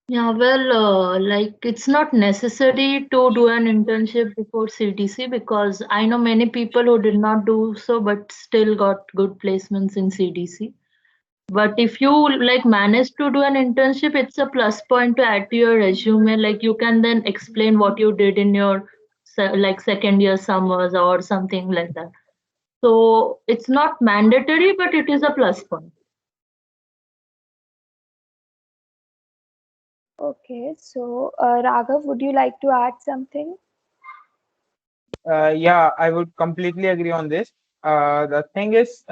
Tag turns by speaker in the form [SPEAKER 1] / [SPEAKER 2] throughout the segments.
[SPEAKER 1] Yeah, well, like it's not necessary to do an internship before CTC because I know many people who did not do so but still got good placements in CDC. But if you like manage to do an internship, it's a plus point to add to your resume. Like you can then explain what you did in your like second year summers or something like that. So it's not mandatory, but it is a plus point.
[SPEAKER 2] Okay, so Raghav, would you like to add something?
[SPEAKER 3] Yeah, I would completely agree on this. The thing is,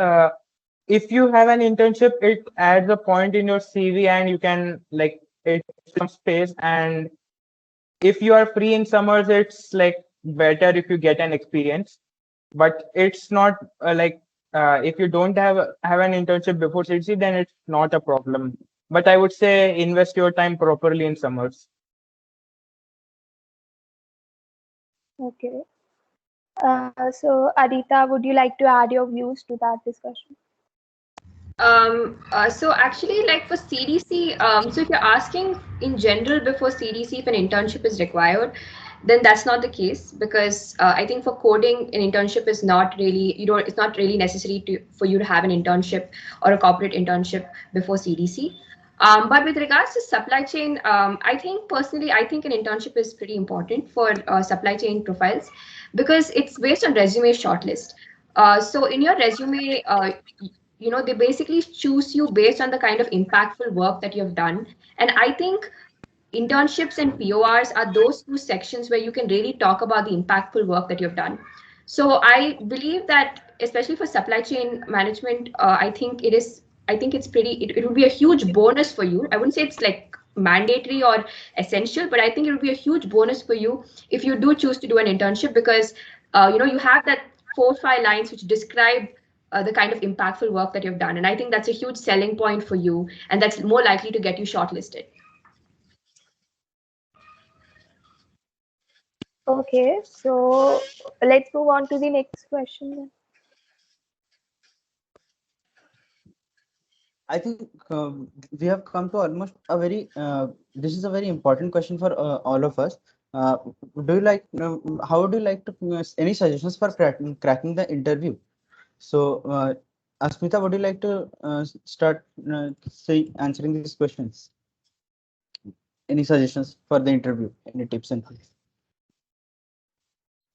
[SPEAKER 3] if you have an internship, it adds a point in your CV and you can like it some space. And if you are free in summers, it's like better if you get an experience. But it's not if you don't have an internship before CTC, then it's not a problem. But I would say invest your time properly in summers.
[SPEAKER 2] Okay. So Adita, would you like to add your views to that discussion?
[SPEAKER 4] So actually, like for CDC, so if you're asking in general before CDC if an internship is required, then that's not the case because I think for coding, an internship is not really it's not really necessary for you to have an internship or a corporate internship before CDC. But with regards to supply chain, I think personally, I think an internship is pretty important for supply chain profiles because it's based on resume shortlist. So in your resume, they basically choose you based on the kind of impactful work that you've done. And I think internships and PORs are those two sections where you can really talk about the impactful work that you've done. So I believe that especially for supply chain management, I think it's it would be a huge bonus for you. I wouldn't say it's like mandatory or essential, but I think it would be a huge bonus for you if you do choose to do an internship because you have that 4 or 5 lines which describe the kind of impactful work that you've done. And I think that's a huge selling point for you, and that's more likely to get you shortlisted.
[SPEAKER 2] Okay, so let's move on to the next question then.
[SPEAKER 5] I think we have come to almost a very this is a very important question for all of us. Uh, do you like how would you like to any suggestions for cracking the interview? So, Asmita, would you like to start say answering these questions? Any suggestions for the interview? Any tips and tricks?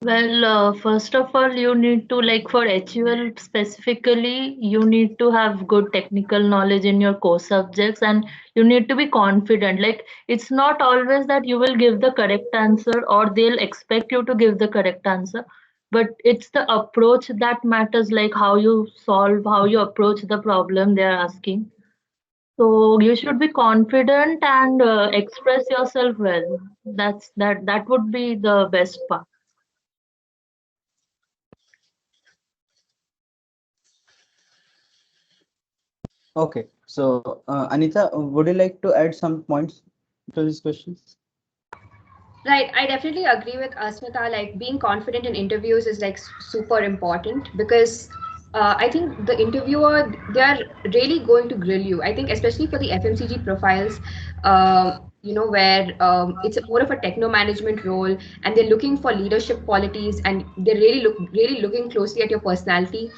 [SPEAKER 1] Well, first of all, you need to, like for HUL specifically, you need to have good technical knowledge in your core subjects and you need to be confident. Like, it's not always that you will give the correct answer or they'll expect you to give the correct answer, but it's the approach that matters, like how you solve, how you approach the problem they're asking. So you should be confident and express yourself well. That would be the best part.
[SPEAKER 5] Okay, so Anita, would you like to add some points to these questions?
[SPEAKER 4] Right, I definitely agree with Asmita. Like being confident in interviews is like super important because I think the interviewer they are really going to grill you. I think especially for the FMCG profiles, where it's more of a techno management role, and they're looking for leadership qualities, and they're really looking closely at your personality.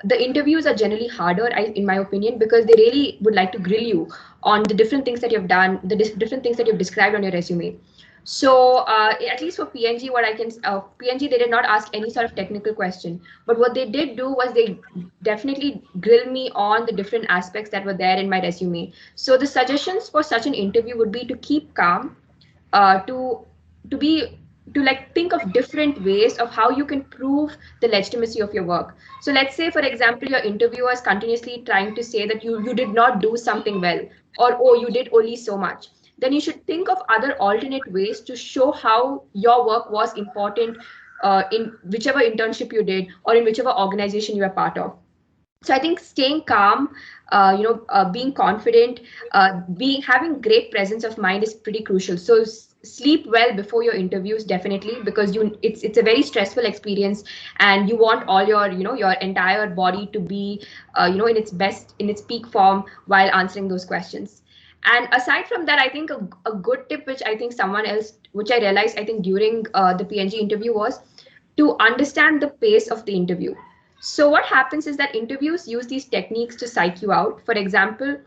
[SPEAKER 4] The interviews are generally harder, in my opinion, because they really would like to grill you on the different things that you've done, the different things that you've described on your resume. So at least for PNG, PNG, they did not ask any sort of technical question, but what they did do was they definitely grill me on the different aspects that were there in my resume. So the suggestions for such an interview would be to keep calm, uh, to to be to like think of different ways of how you can prove the legitimacy of your work. So let's say, for example, your interviewer is continuously trying to say that you did not do something well, or oh, you did only so much. Then you should think of other alternate ways to show how your work was important in whichever internship you did or in whichever organization you are part of. So I think staying calm, being confident, being having great presence of mind is pretty crucial. So sleep well before your interviews, definitely, because it's a very stressful experience, and you want all your entire body to be in its best, in its peak form while answering those questions. And aside from that, I think a good tip, which I think which I realized, I think during the PNG interview, was to understand the pace of the interview. So what happens is that interviews use these techniques to psych you out. For example,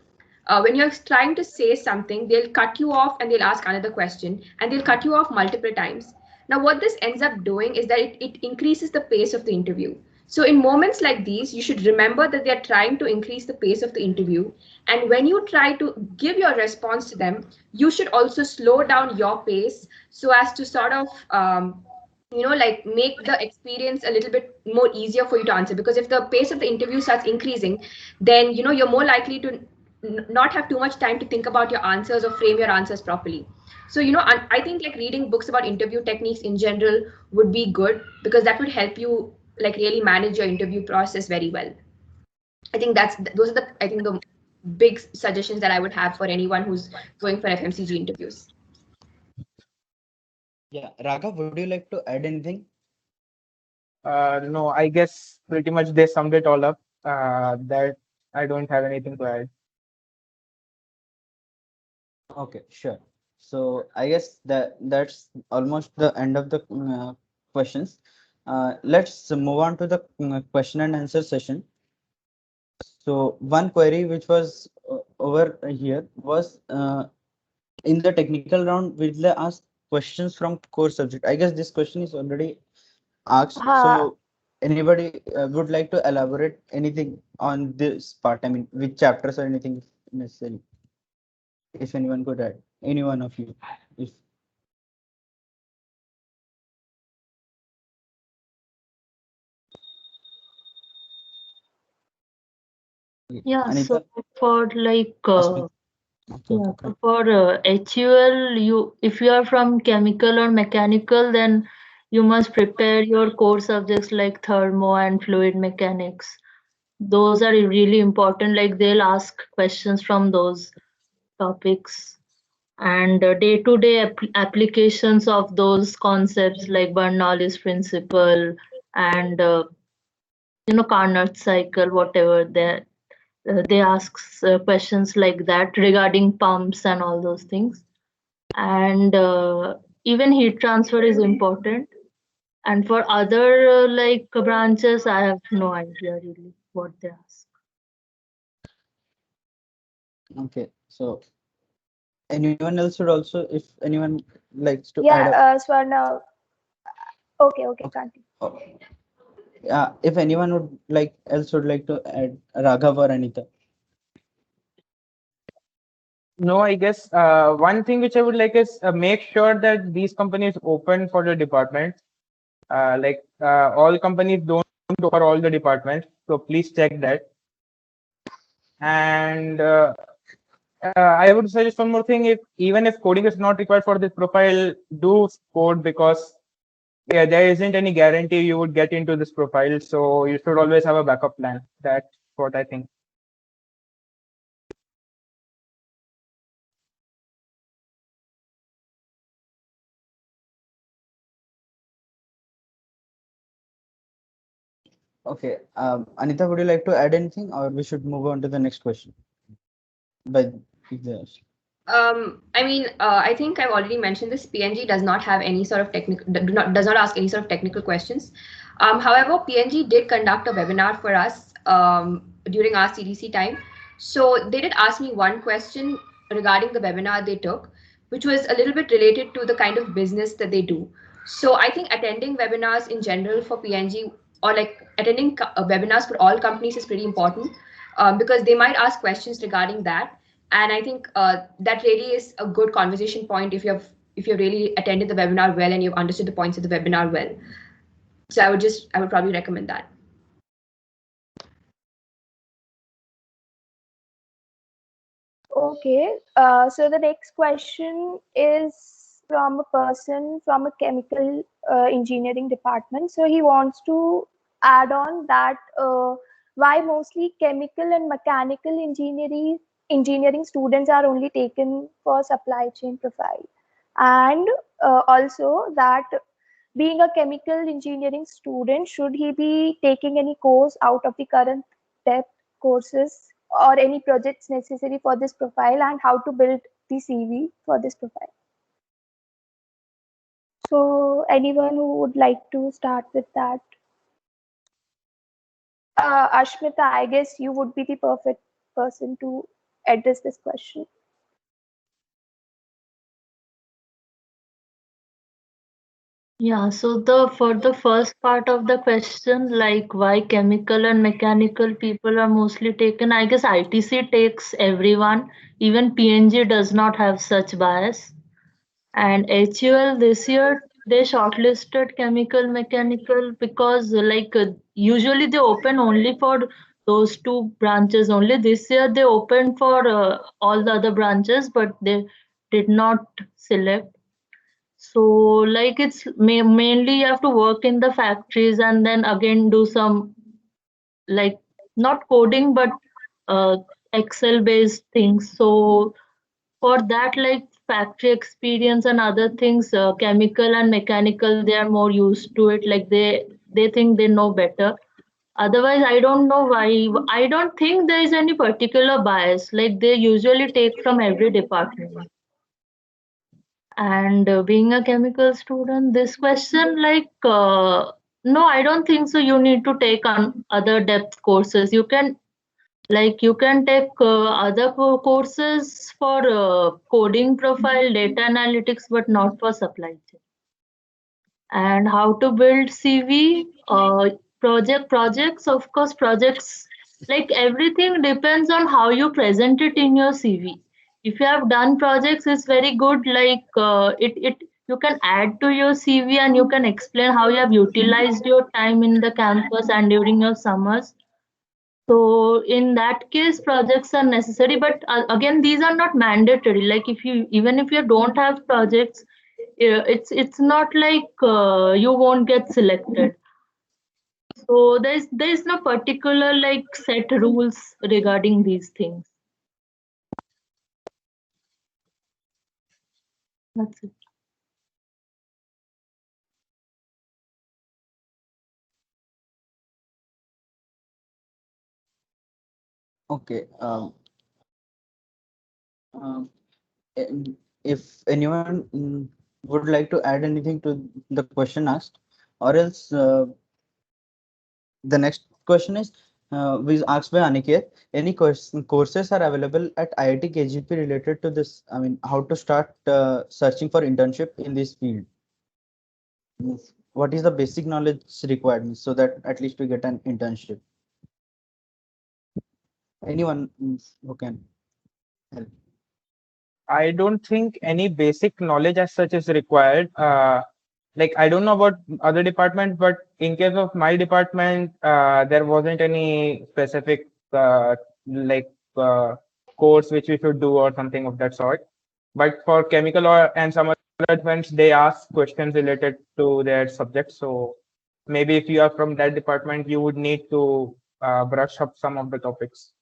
[SPEAKER 4] when you're trying to say something, they'll cut you off and they'll ask another question, and they'll cut you off multiple times. Now, what this ends up doing is that it increases the pace of the interview. So, in moments like these, you should remember that they're trying to increase the pace of the interview. And when you try to give your response to them, you should also slow down your pace so as to sort of like make the experience a little bit more easier for you to answer. Because if the pace of the interview starts increasing, then you're more likely to not have too much time to think about your answers or frame your answers properly. So I think like reading books about interview techniques in general would be good, because that would help you like really manage your interview process very well. I think those are the big suggestions that I would have for anyone who's going for FMCG interviews.
[SPEAKER 5] Yeah, Raghav, would you like to add anything?
[SPEAKER 3] No, I guess pretty much they summed it all up. That I don't have anything to add.
[SPEAKER 5] Okay, sure. So I guess that's almost the end of the questions. Let's move on to the question and answer session. So one query which was over here was in the technical round, will they ask questions from core subject? I guess this question is already asked. So anybody would like to elaborate anything on this part? I mean, which chapters or anything if necessary? If anyone could add, any one of you, if
[SPEAKER 1] Yeah,
[SPEAKER 5] Anita,
[SPEAKER 1] so for like
[SPEAKER 5] Asmita. Okay,
[SPEAKER 1] yeah,
[SPEAKER 5] okay.
[SPEAKER 1] for HUL, if you are from chemical or mechanical, then you must prepare your core subjects like thermo and fluid mechanics. Those are really important. Like they'll ask questions from those topics, and day-to-day applications of those concepts like Bernoulli's principle and Carnot cycle, whatever they ask questions like that regarding pumps and all those things. And even heat transfer is important. And for other like branches, I have no idea really what they ask.
[SPEAKER 5] Okay, so anyone else would also, if anyone likes to add
[SPEAKER 2] Yeah,
[SPEAKER 5] up.
[SPEAKER 2] Swarna. Okay, continue.
[SPEAKER 5] Oh, yeah, if anyone would like else would like to add, Raghav or Anita.
[SPEAKER 3] No, I guess one thing which I would like is make sure that these companies open for the department. All companies don't offer all the departments, so please check that. And I would suggest one more thing: even if coding is not required for this profile, do code, because there isn't any guarantee you would get into this profile. So you should always have a backup plan. That's what I think.
[SPEAKER 5] Okay, Anita, would you like to add anything, or we should move on to the next question? But yes.
[SPEAKER 4] I think I've already mentioned this. PNG does not have any sort of does not ask any sort of technical questions. However, PNG did conduct a webinar for us during our CDC time. So they did ask me one question regarding the webinar they took, which was a little bit related to the kind of business that they do. So I think attending webinars in general for PNG, or like attending webinars for all companies, is pretty important, because they might ask questions regarding that. And I think that really is a good conversation point if you've really attended the webinar well and you've understood the points of the webinar well. So I would probably recommend that.
[SPEAKER 2] Okay, so the next question is from a person from a chemical engineering department. So he wants to add on that why mostly chemical and mechanical engineering students are only taken for supply chain profile, and also that being a chemical engineering student, should he be taking any course out of the current depth courses, or any projects necessary for this profile, and how to build the CV for this profile. So anyone who would like to start with that? Ashmita, I guess you would be the perfect person to address this question.
[SPEAKER 1] Yeah, so for the first part of the question, like why chemical and mechanical people are mostly taken, I guess ITC takes everyone. Even PNG does not have such bias. And HUL this year they shortlisted chemical mechanical because usually they open only for those two branches only. This year they opened for all the other branches, but they did not select. So like it's mainly you have to work in the factories and then again do some like not coding but Excel based things. So for that like factory experience and other things, chemical and mechanical they are more used to it. Like they think they know better. Otherwise, I don't know why. I don't think there is any particular bias. Like they usually take from every department. And being a chemical student, this question, no, I don't think so. You need to take on other depth courses. You can take other courses for coding profile, data analytics, but not for supply chain. And how to build CV, projects, of course, projects, like everything depends on how you present it in your CV. If you have done projects, it's very good. It you can add to your CV and you can explain how you have utilized your time in the campus and during your summers. So in that case, projects are necessary, but again, these are not mandatory. Like if you even if you don't have projects, it's not like you won't get selected. So there's no particular like set rules regarding these things. That's it.
[SPEAKER 5] Okay. Um, if anyone would like to add anything to the question asked, or else the next question is was asked by Aniket. Any courses are available at IIT KGP related to this? I mean, how to start searching for internship in this field? Means, what is the basic knowledge required so that at least we get an internship? Anyone who can help?
[SPEAKER 3] I don't think any basic knowledge as such is required. Like I don't know about other departments, but in case of my department, there wasn't any specific like course which we should do or something of that sort. But for chemical or and some other departments, they ask questions related to their subject. So maybe if you are from that department, you would need to brush up some of the topics.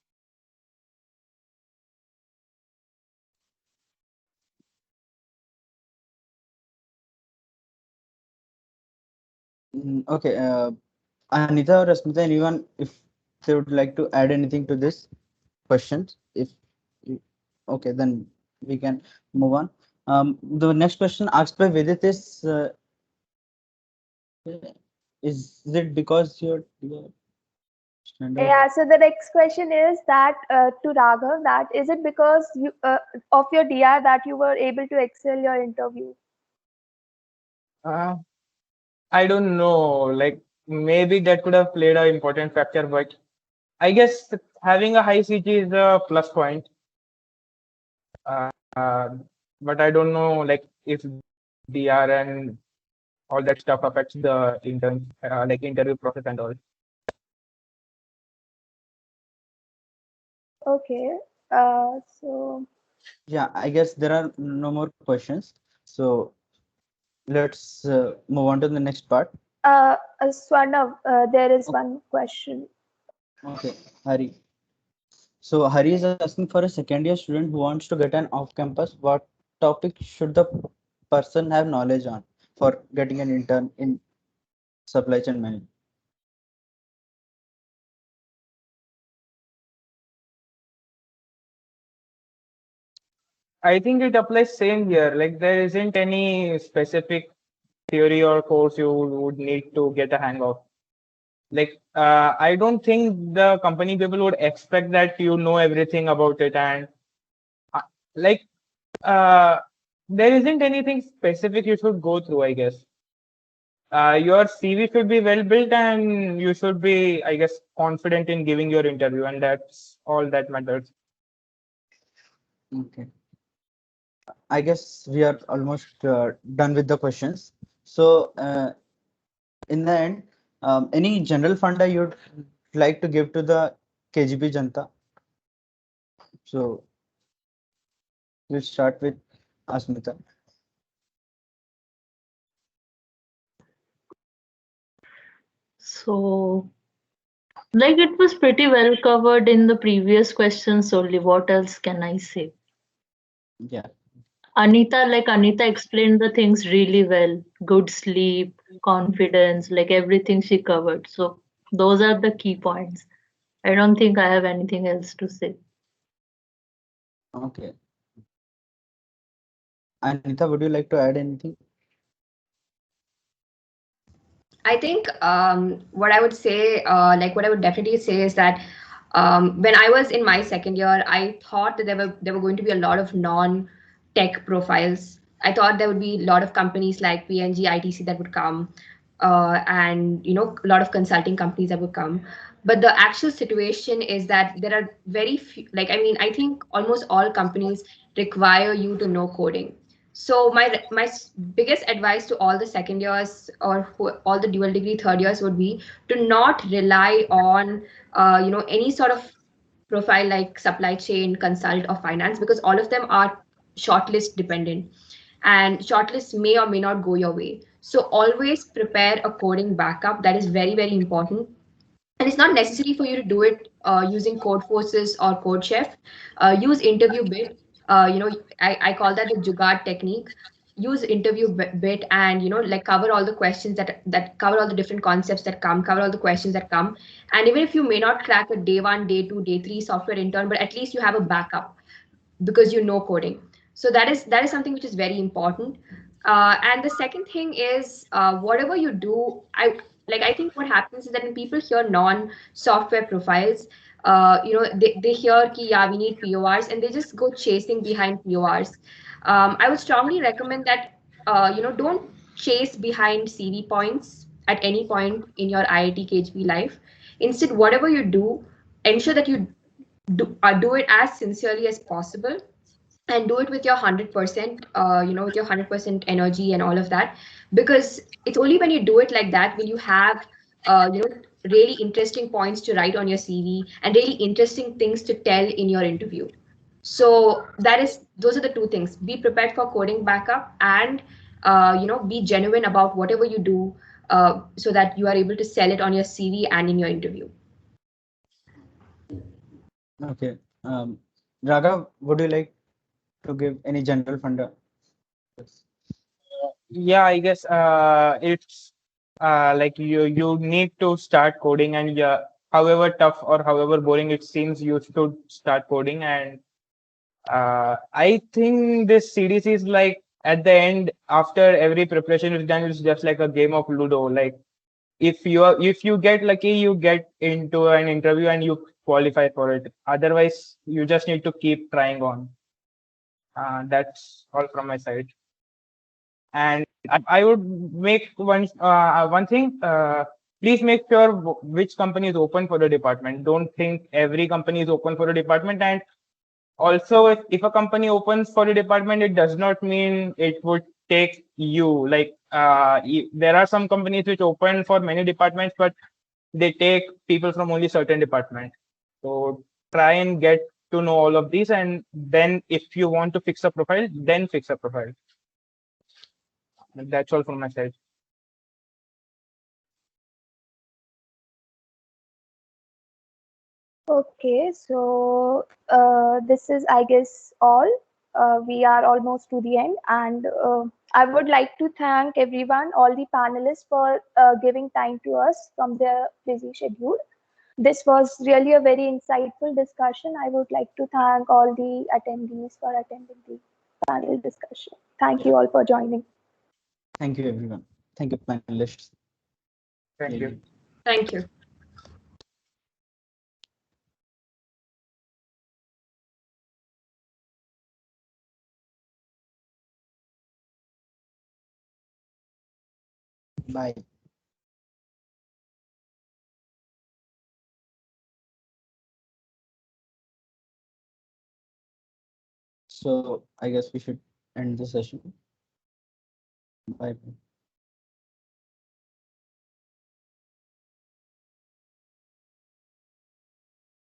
[SPEAKER 5] Okay, Anita or Rasmita, anyone, if they would like to add anything to this questions, if okay, then we can move on. The next question asked by Vedit is it because your standard?
[SPEAKER 2] Yeah, so the next question is that to Raghav, that is it because you of your DR that you were able to excel your interview?
[SPEAKER 3] Uh, I don't know. Like maybe that could have played an important factor, but I guess having a high CG is a plus point. Uh, uh, but I don't know like if DR and all that stuff affects the like interview process and all.
[SPEAKER 2] Okay, so
[SPEAKER 5] Yeah, I guess there are no more questions. So let's move on to the next part.
[SPEAKER 2] Swarnav, there is one question.
[SPEAKER 5] Okay, Hari. So Hari is asking for a second year student who wants to get an off campus. What topic should the person have knowledge on for getting an intern in supply chain management?
[SPEAKER 3] I think it applies same here. Like there isn't any specific theory or course you would need to get a hang of. Like I don't think the company people would expect that you know everything about it, and uh, like uh, there isn't anything specific you should go through, I guess. Your CV should be well built, and you should be, I guess, confident in giving your interview, and that's all that matters.
[SPEAKER 5] Okay. I guess we are almost done with the questions. So, in the end, any general funda you'd like to give to the KGP Janta? So, we'll start with Asmita.
[SPEAKER 1] So, like it was pretty well covered in the previous questions only. What else can I say?
[SPEAKER 5] Yeah.
[SPEAKER 1] Anita explained the things really well. Good sleep, confidence, like everything she covered. So those are the key points. I don't think I have anything else to say.
[SPEAKER 5] Okay. Anita, would you like to add anything?
[SPEAKER 4] I think what I would say, what I would definitely say is that when I was in my second year, I thought that there were going to be a lot of non-tech profiles. I thought there would be a lot of companies like PNG, ITC that would come, and a lot of consulting companies that would come. But the actual situation is that there are very few. I think almost all companies require you to know coding. So my biggest advice to all the second years or all the dual degree third years would be to not rely on any sort of profile like supply chain, consult, or finance, because all of them are shortlist dependent, and shortlists may or may not go your way. So always prepare a coding backup. That is very, very important. And it's not necessary for you to do it using Codeforces or CodeChef. Use InterviewBit. I call that the Jugaad technique. Use InterviewBit and cover all the questions that cover all the different concepts that come, cover all the questions that come. And even if you may not crack a day one, day two, day three software intern, but at least you have a backup because you know coding. So that is something which is very important. And the second thing is whatever you do, I think what happens is that when people hear non-software profiles, they hear ki yeah, we need PORs, and they just go chasing behind PORs. I would strongly recommend that don't chase behind CV points at any point in your IIT KHP life. Instead, whatever you do, ensure that you do it as sincerely as possible, and do it with your 100%, with your 100% energy and all of that, because it's only when you do it like that will you have really interesting points to write on your CV and really interesting things to tell in your interview. So those are the two things: be prepared for coding backup, and be genuine about whatever you do, so that you are able to sell it on your CV and in your interview.
[SPEAKER 5] Okay. Raghav, would you like to give any general funda?
[SPEAKER 3] Yeah, I guess it's like you need to start coding, and yeah, however tough or however boring it seems, you should start coding. And I think this series is like at the end, after every preparation is done, it's just like a game of Ludo. Like if you get lucky, you get into an interview and you qualify for it. Otherwise, you just need to keep trying on. That's all from my side. And I would make one thing. Please make sure which company is open for the department. Don't think every company is open for the department. And also, if a company opens for the department, it does not mean it would take you. Like there are some companies which open for many departments, but they take people from only certain departments. So try and get to know all of these, and then if you want to fix a profile, then fix a profile. That's all from my side.
[SPEAKER 2] Okay, so this is, I guess, all. We are almost to the end, and I would like to thank everyone, all the panelists, for giving time to us from their busy schedule. This was really a very insightful discussion. I would like to thank all the attendees for attending the panel discussion. Thank you all for joining.
[SPEAKER 5] Thank you, everyone. Thank you, panelists.
[SPEAKER 3] Thank you.
[SPEAKER 4] Thank you.
[SPEAKER 5] Bye. So I guess we should end the session. Bye.